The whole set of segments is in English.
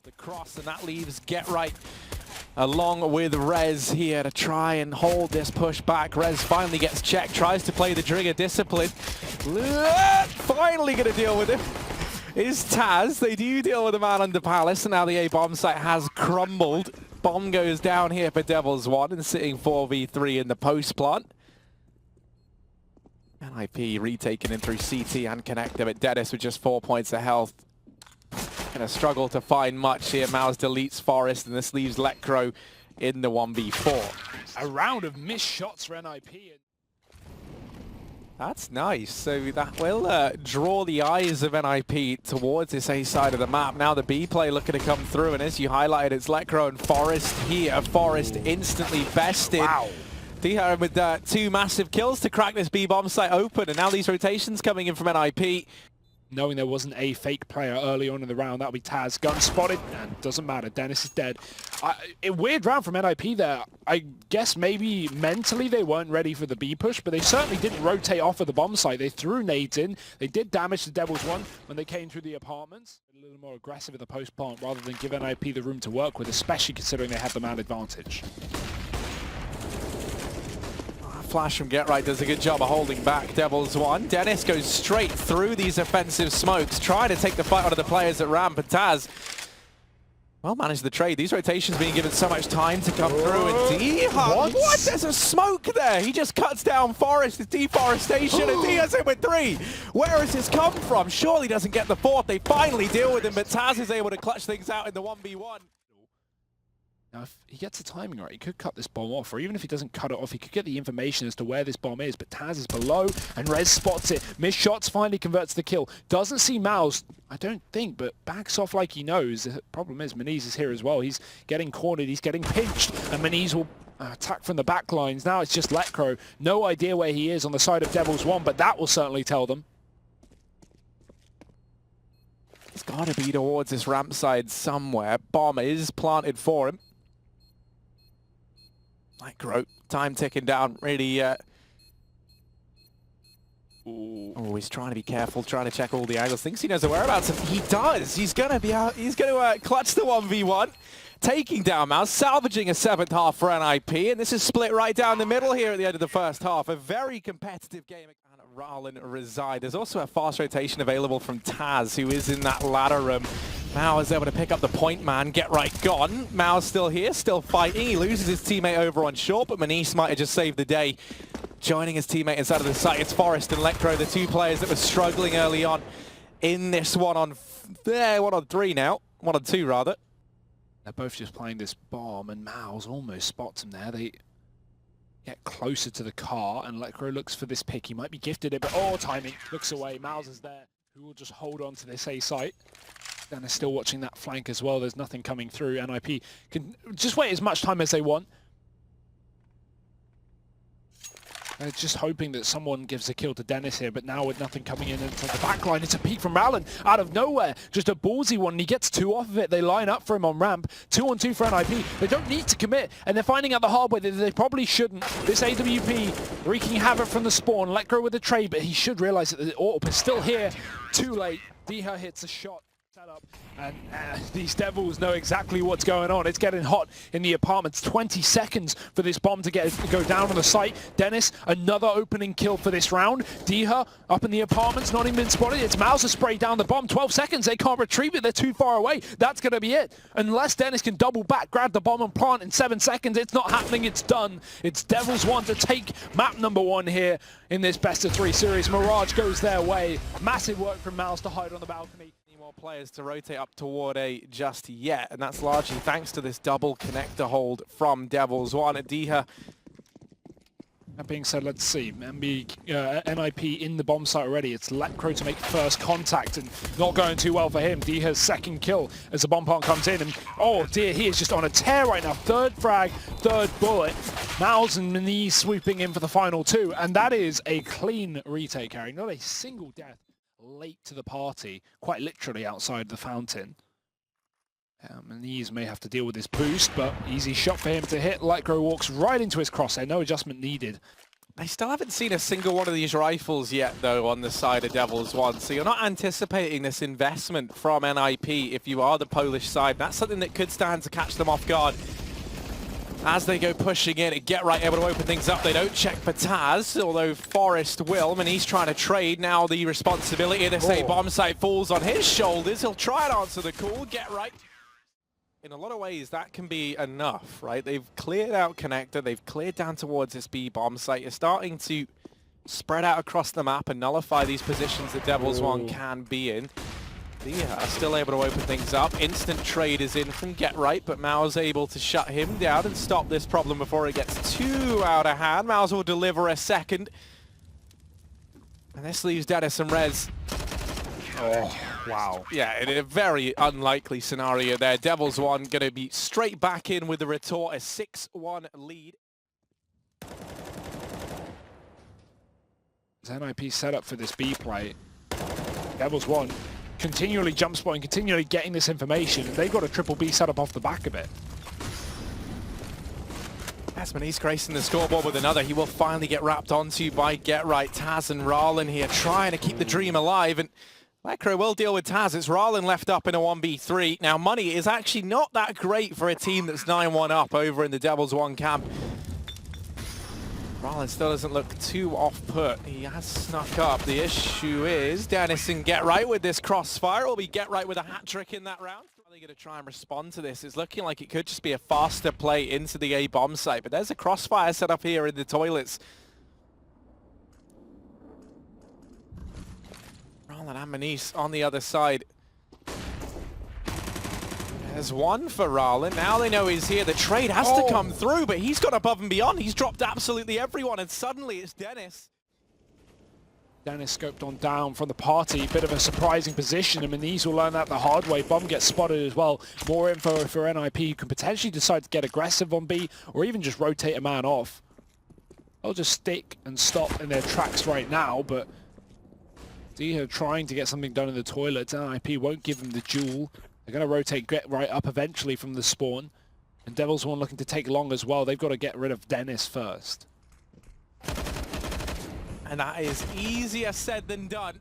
The cross, and that leaves Get Right along with Rez here to try and hold this push back. Rez finally gets checked, tries to play the Drigger discipline. Finally going to deal with him is Taz. They do deal with a man under Palace, and now the A bomb site has crumbled. Bomb goes down here for devils.one and sitting 4v3 in the post plant. NIP retaken in through CT and connector, but Dennis with just 4 points of health. Gonna struggle to find much here. MOUZ deletes Forest, and this leaves Lecro in the 1v4. A round of missed shots for NIP. That's nice. So that will draw the eyes of NIP towards this A side of the map. Now the B play looking to come through, and as you highlighted, it's Lecro and Forest here. Forest instantly bested. Wow. DYCHA with 2 massive kills to crack this B bomb site open, and now these rotations coming in from NIP. Knowing there wasn't a fake player early on in the round, that'll be Taz. Gun spotted, and doesn't matter. Dennis is dead. A weird round from NIP there. I guess maybe mentally they weren't ready for the B push, but they certainly didn't rotate off of the bomb site. They threw nades in. They did damage to devils.one when they came through the apartments. A little more aggressive at the post plant rather than give NIP the room to work with, especially considering they had the man advantage. Flash from Get Right does a good job of holding back devils.one. Dennis goes straight through these offensive smokes, trying to take the fight out of the players at ramp, and Taz well managed the trade. These rotations being given so much time to come through, and DYCHA, what? There's a smoke there! He just cuts down Forest, it's deforestation, and DYCHA's in with 3! Where has this come from? Surely doesn't get the 4th. They finally deal with him, but Taz is able to clutch things out in the 1v1. Now, if he gets the timing right, he could cut this bomb off, or even if he doesn't cut it off, he could get the information as to where this bomb is, but Taz is below, and Rez spots it. Missed shots finally converts the kill. Doesn't see MOUZ, I don't think, but backs off like he knows. The problem is, MatheoTheGaming is here as well. He's getting cornered, he's getting pinched, and MatheoTheGaming will attack from the back lines. Now it's just Lecro. No idea where he is on the side of devils.one, but that will certainly tell them. He's got to be towards this ramp side somewhere. Bomb is planted for him. Lecro, time ticking down, really. Oh, he's trying to be careful, trying to check all the angles. Thinks he knows the whereabouts, and he does. He's going to be out. He's going to clutch the 1v1, taking down MOUZ, salvaging a 7th half for NIP, and this is split right down the middle here at the end of the first half. A very competitive game. Ralin reside. There's also a fast rotation available from Taz, who is in that ladder room. MOUZ is able to pick up the point man. Get Right gone. MOUZ still here, still fighting. He loses his teammate over on short, but MatheoTheGaming might have just saved the day. Joining his teammate inside of the site, it's Forest and Lecro, the 2 players that were struggling early on in this 1-on-3 now. 1-on-2 rather. They're both just playing this bomb, and MOUZ almost spots him there. They get closer to the car, and Lecro looks for this pick. He might be gifted it, but timing. Looks away. MOUZ is there, who will just hold on to this A site. And they're still watching that flank as well. There's nothing coming through. NIP can just wait as much time as they want. They're just hoping that someone gives a kill to Dennis here, but now with nothing coming in into the back line, it's a peek from Ralin out of nowhere. Just a ballsy one, and he gets 2 off of it. They line up for him on ramp. 2-on-2 for NIP. They don't need to commit, and they're finding out the hard way that they probably shouldn't. This AWP wreaking havoc from the spawn. Lecro with a trade, but he should realize that the AWP is still here. Too late. DYCHA hits a shot. Up, and these devils know exactly what's going on. It's getting hot in the apartments. 20 seconds for this bomb to go down on the site. Dennis, another opening kill for this round. DYCHA up in the apartments, not even been spotted. It's MOUZ to spray down the bomb. 12 seconds, they can't retrieve it. They're too far away. That's going to be it. Unless Dennis can double back, grab the bomb and plant in 7 seconds, it's not happening. It's done. It's devils.one to take map number 1 here in this best-of-3 series. Mirage goes their way. Massive work from MOUZ to hide on the balcony. More players to rotate up toward A just yet, and that's largely thanks to this double connector hold from devils.one at DYCHA. That being said, let's see. NIP in the bomb site already. It's Lecro to make first contact, and not going too well for him. DYCHA's 2nd kill as the bomb plant comes in, and oh dear, he is just on a tear right now. 3rd frag, 3rd bullet. MOUZ and MatheoTheGaming swooping in for the final 2, and that is a clean retake carry. Not a single death late to the party, quite literally outside the fountain. MatheoTheGaming may have to deal with this boost, but easy shot for him to hit. Lecro walks right into his crosshair, no adjustment needed. They still haven't seen a single one of these rifles yet, though, on the side of devils.one. So you're not anticipating this investment from NIP if you are the Polish side. That's something that could stand to catch them off guard. As they go pushing in, Get Right able to open things up. They don't check for Taz, although Forrest will. And he's trying to trade now. The responsibility of this A bomb site falls on his shoulders. He'll try and answer the call. Get Right. In a lot of ways, that can be enough, right? They've cleared out Connector. They've cleared down towards this B bomb site. You're starting to spread out across the map and nullify these positions that devils.one can be in. DYCHA still able to open things up. Instant trade is in from Get Right, but MOUZ able to shut him down and stop this problem before it gets too out of hand. MOUZ will deliver a second. And this leaves Dennis and Rez. Oh, wow. Yeah, in a very unlikely scenario there. devils.one going to be straight back in with the retort, a 6-1 lead. As NIP set up for this B play, devils.one continually jump spotting, continually getting this information, and they've got a triple B set up off the back of it. He's gracing the scoreboard with another. He will finally get wrapped onto by Get Right. Taz and Ralin here trying to keep the dream alive, and Lekro will deal with Taz. It's Ralin left up in a 1v3. Now, money is actually not that great for a team that's 9-1 up over in the devils.one camp. Ralin still doesn't look too off-put. He has snuck up. The issue is Dennis and Get Right with this crossfire. It will be Get Right with a hat trick in that round. How are they going to try and respond to this? It's looking like it could just be a faster play into the A bomb site, but there's a crossfire set up here in the toilets. Ralin and Manish on the other side. There's one for Ralin. Now they know he's here. The trade has to come through, but he's gone above and beyond. He's dropped absolutely everyone, and suddenly it's Dennis. Dennis scoped on down from the party. Bit of a surprising position, and Manish will learn that the hard way. Bomb gets spotted as well. More info for NIP. You can potentially decide to get aggressive on B, or even just rotate a man off. They'll just stick and stop in their tracks right now, but DYCHA trying to get something done in the toilet. NIP won't give him the duel. They're going to rotate Get Right up eventually from the spawn. And devils.one looking to take long as well. They've got to get rid of Dennis first. And that is easier said than done.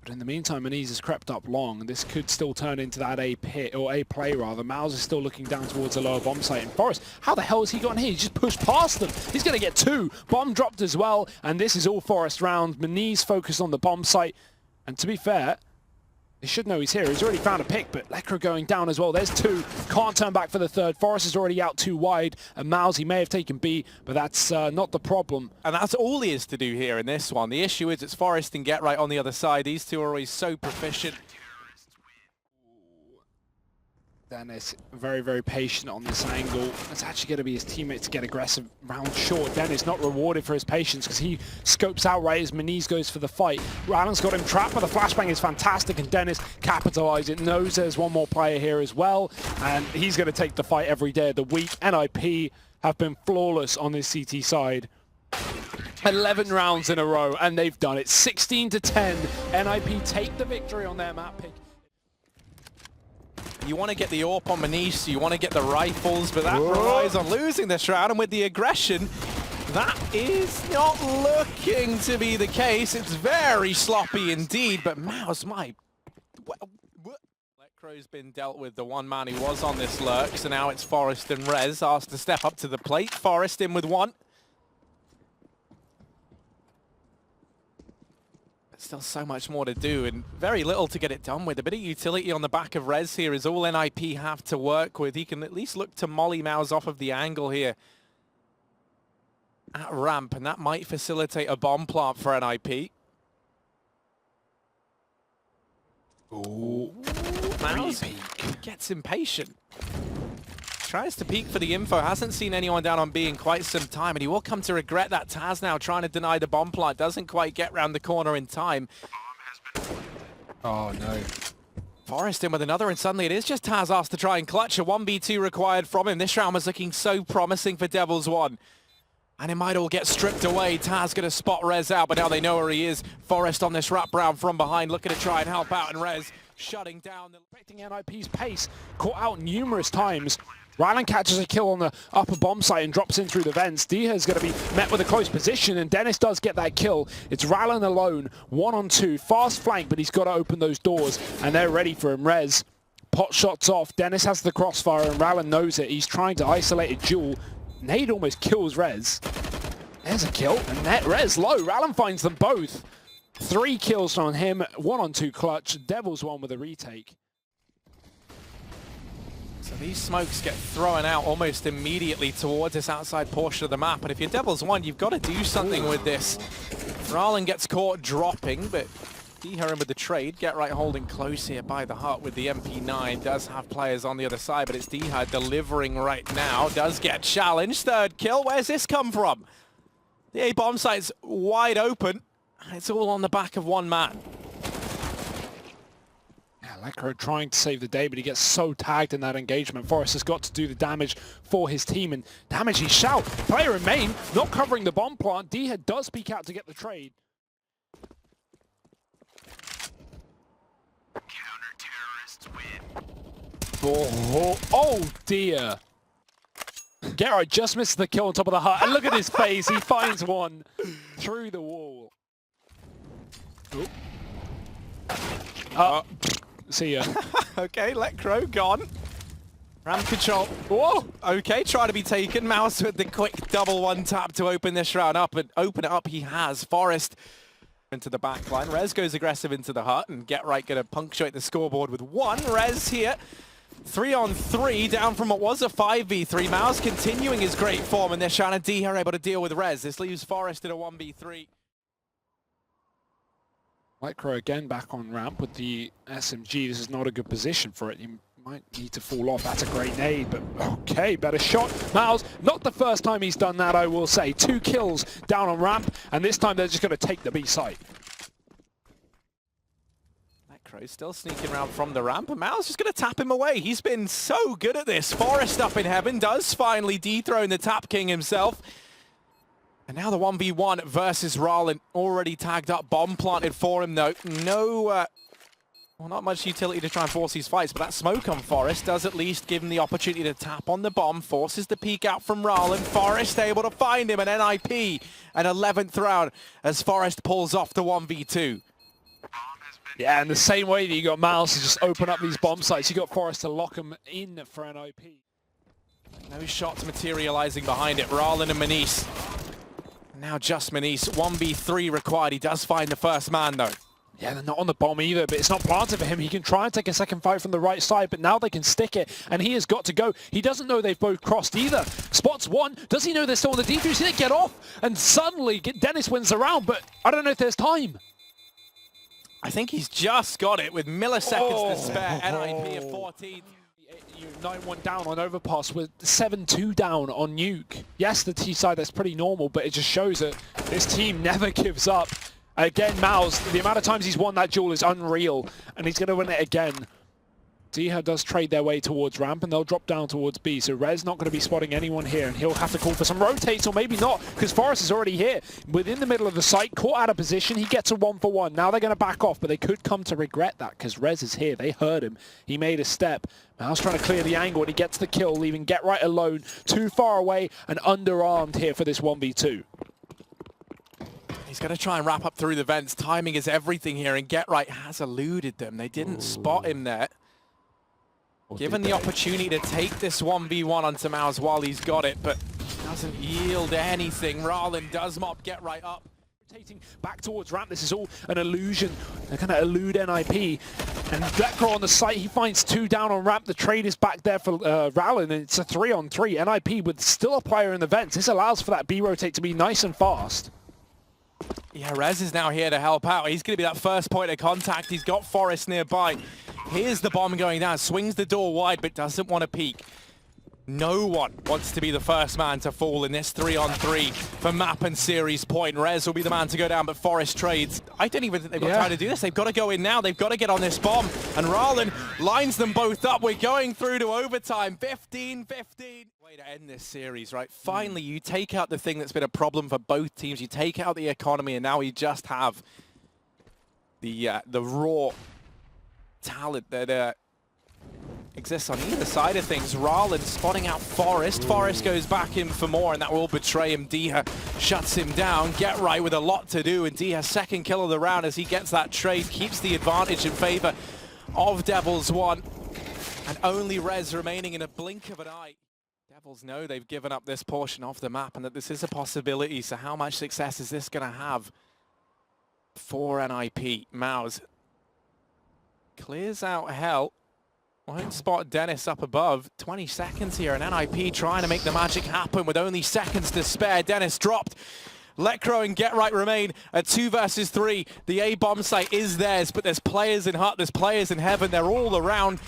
But in the meantime, Manish has crept up long. This could still turn into that A pit, or A play rather. MOUZ is still looking down towards the lower bomb site. And Forrest, how the hell has he gotten here? He's just pushed past them. He's going to get two. Bomb dropped as well. And this is all Forrest round. Manish focused on the bomb site. And to be fair, they should know he's here. He's already found a pick, but Lekro going down as well. There's two. Can't turn back for the third. Forrest is already out too wide. And MOUZ, he may have taken B, but that's not the problem. And that's all he is to do here in this one. The issue is it's Forrest and Get Right on the other side. These two are always so proficient. Dennis, very, very patient on this angle. It's actually going to be his teammate to get aggressive round short. Dennis not rewarded for his patience because he scopes out right as Manish goes for the fight. Rallin's got him trapped, but the flashbang is fantastic, and Dennis capitalizes it. Knows there's one more player here as well, and he's going to take the fight every day of the week. NIP have been flawless on this CT side. 11 rounds in a row, and they've done it. 16-10. NIP take the victory on their map pick. You want to get the AWP on Manish, you want to get the rifles, but that relies on losing this round, and with the aggression, that is not looking to be the case. It's very sloppy indeed, but MOUZ, Lekro's been dealt with, the one man who was on this lurk, so now it's Forrest and Rez asked to step up to the plate. Forrest in with one. Still so much more to do and very little to get it done with. A bit of utility on the back of Rez here is all NIP have to work with. He can at least look to molly MOUZ off of the angle here at ramp, and that might facilitate a bomb plant for NIP. Ooh, MOUZ gets impatient. Tries to peek for the info, hasn't seen anyone down on B in quite some time, and he will come to regret that. Taz now trying to deny the bomb plant, doesn't quite get round the corner in time. Oh no. Forrest in with another, and suddenly it is just Taz asked to try and clutch. A 1v2 required from him. This round was looking so promising for devils.one. And it might all get stripped away. Taz going to spot Rez out, but now they know where he is. Forrest on this wrap round from behind, looking to try and help out, and Rez shutting down. Affecting NIP's pace, caught out numerous times. Rylan catches a kill on the upper bomb site and drops in through the vents. DYCHA is going to be met with a close position, and Dennis does get that kill. It's Rylan alone, 1-on-2, fast flank, but he's got to open those doors, and they're ready for him. Rez, pot shots off. Dennis has the crossfire, and Rylan knows it. He's trying to isolate a duel. Nade almost kills Rez. There's a kill, and net Rez low. Rylan finds them both. 3 kills on him, 1-on-2 clutch. devils.one with a retake. So these smokes get thrown out almost immediately towards this outside portion of the map. And if you're devils.one, you've got to do something with this. Rylan gets caught dropping, but DYCHA in with the trade. Get right holding close here by the hut with the MP9. Does have players on the other side, but it's DYCHA delivering right now. Does get challenged. 3rd kill. Where's this come from? The A bomb site's wide open. It's all on the back of one man. Lekro trying to save the day, but he gets so tagged in that engagement. Forrest has got to do the damage for his team, and damage he shall. Player in main, not covering the bomb plant. DYCHA does peek out to get the trade. Counter-terrorists win. Oh dear. Gerard just missed the kill on top of the hut, and look at his face. He finds one through the wall. See ya. Okay, Lekro gone. Ramp control. Whoa! Okay, trying to be taken. MOUZ with the quick double one tap to open this round up, and open it up he has. Forrest into the back line. Rez goes aggressive into the hut, and Get Right going to punctuate the scoreboard with 1. Rez here. 3-on-3, down from what was a 5v3. MOUZ continuing his great form, and they're trying to DYCHA able to deal with Rez. This leaves Forrest in a 1v3. Micro again back on ramp with the SMG. This is not a good position for it. You might need to fall off. That's a great nade, but okay, better shot. MOUZ, not the first time he's done that, I will say. 2 kills down on ramp, and this time they're just going to take the B site. Lekro still sneaking around from the ramp, and MOUZ just going to tap him away. He's been so good at this. Forrest up in heaven does finally dethrone the Tap King himself. And now the 1v1 versus Rylan, already tagged up, bomb planted for him though. No, well, not much utility to try and force these fights, but that smoke on Forrest does at least give him the opportunity to tap on the bomb, forces the peek out from Rylan. Forrest able to find him, an NIP, an 11th round as Forrest pulls off the 1v2. Yeah, and the same way that you got MOUZ to just open up these bomb sites, you got Forrest to lock them in for an IP. No shots materializing behind it. Rylan and Manice. Now just Manice, 1v3 required. He does find the first man though. Yeah, they're not on the bomb either, but it's not planted for him. He can try and take a second fight from the right side, but now they can stick it, and he has got to go. He doesn't know they've both crossed either. Spots 1. Does he know they're still on the defuse? He didn't get off, and suddenly Dennis wins the round, but I don't know if there's time. I think he's just got it with milliseconds to spare. NIP at 14. 9-1 down on Overpass with 7-2 down on Nuke. Yes, the T side, that's pretty normal, but it just shows that this team never gives up. Again, MOUZ, the amount of times he's won that duel is unreal, and he's going to win it again. DYCHA does trade their way towards ramp, and they'll drop down towards B, so Rez not going to be spotting anyone here, and he'll have to call for some rotates, or maybe not, because Forrest is already here. Within the middle of the site, caught out of position, he gets a 1-for-1. Now they're going to back off, but they could come to regret that, because Rez is here. They heard him. He made a step. MOUZ trying to clear the angle, and he gets the kill, leaving Get Right alone, too far away, and underarmed here for this 1v2. He's going to try and wrap up through the vents. Timing is everything here, and Get Right has eluded them. They didn't spot him there. Given the opportunity to take this 1v1 onto MOUZ while he's got it, but doesn't yield anything. Rylan does mop Get Right up. Rotating back towards ramp, this is all an illusion. They're going to elude NIP. And Lekro on the site, he finds 2 down on ramp. The trade is back there for Rylan, and it's a 3-on-3. NIP with still a player in the vents. This allows for that B rotate to be nice and fast. Yeah, Rez is now here to help out. He's going to be that first point of contact. He's got Forrest nearby. Here's the bomb going down. Swings the door wide, but doesn't want to peek. No one wants to be the first man to fall in this 3-on-3 for map and series point. Rez will be the man to go down, but Forrest trades. I don't even think they've got time to do this. They've got to go in now. They've got to get on this bomb. And Rylan lines them both up. We're going through to overtime. 15-15. Way to end this series, right? Finally, you take out the thing that's been a problem for both teams. You take out the economy, and now you just have the raw talent that exists on either side of things. Rallen spotting out Forest. Forest goes back in for more, and that will betray him. DYCHA shuts him down. Get right with a lot to do, and DYCHA's second kill of the round as he gets that trade, keeps the advantage in favor of devils.one, and only res remaining in a blink of an eye. Devils know they've given up this portion of the map and that this is a possibility, so how much success is this going to have for NIP? MOUZ clears out Hell. Won't spot Dennis up above. 20 seconds here, and NIP trying to make the magic happen with only seconds to spare. Dennis dropped. Lecro and Get Right remain at 2 versus 3. The A bomb site is theirs, but there's players in Hut, there's players in Heaven, they're all around.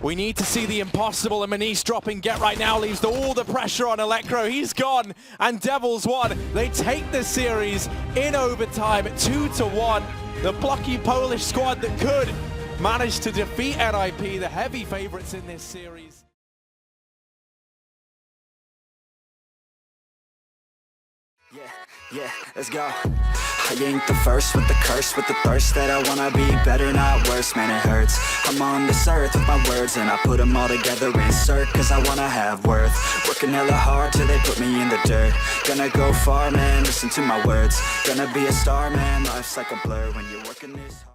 We need to see the impossible, and Manish dropping Get Right now leaves all the pressure on Electro. He's gone, and devils.one, they take the series in overtime, 2-1. The plucky Polish squad that could manage to defeat NIP, the heavy favorites in this series. Yeah, let's go. I ain't the first with the curse, with the thirst that I wanna be better, not worse, man it hurts. I'm on this earth with my words and I put them all together, insert, cause I wanna have worth. Working hella hard till they put me in the dirt. Gonna go far, man, listen to my words. Gonna be a star, man, life's like a blur when you're working this hard.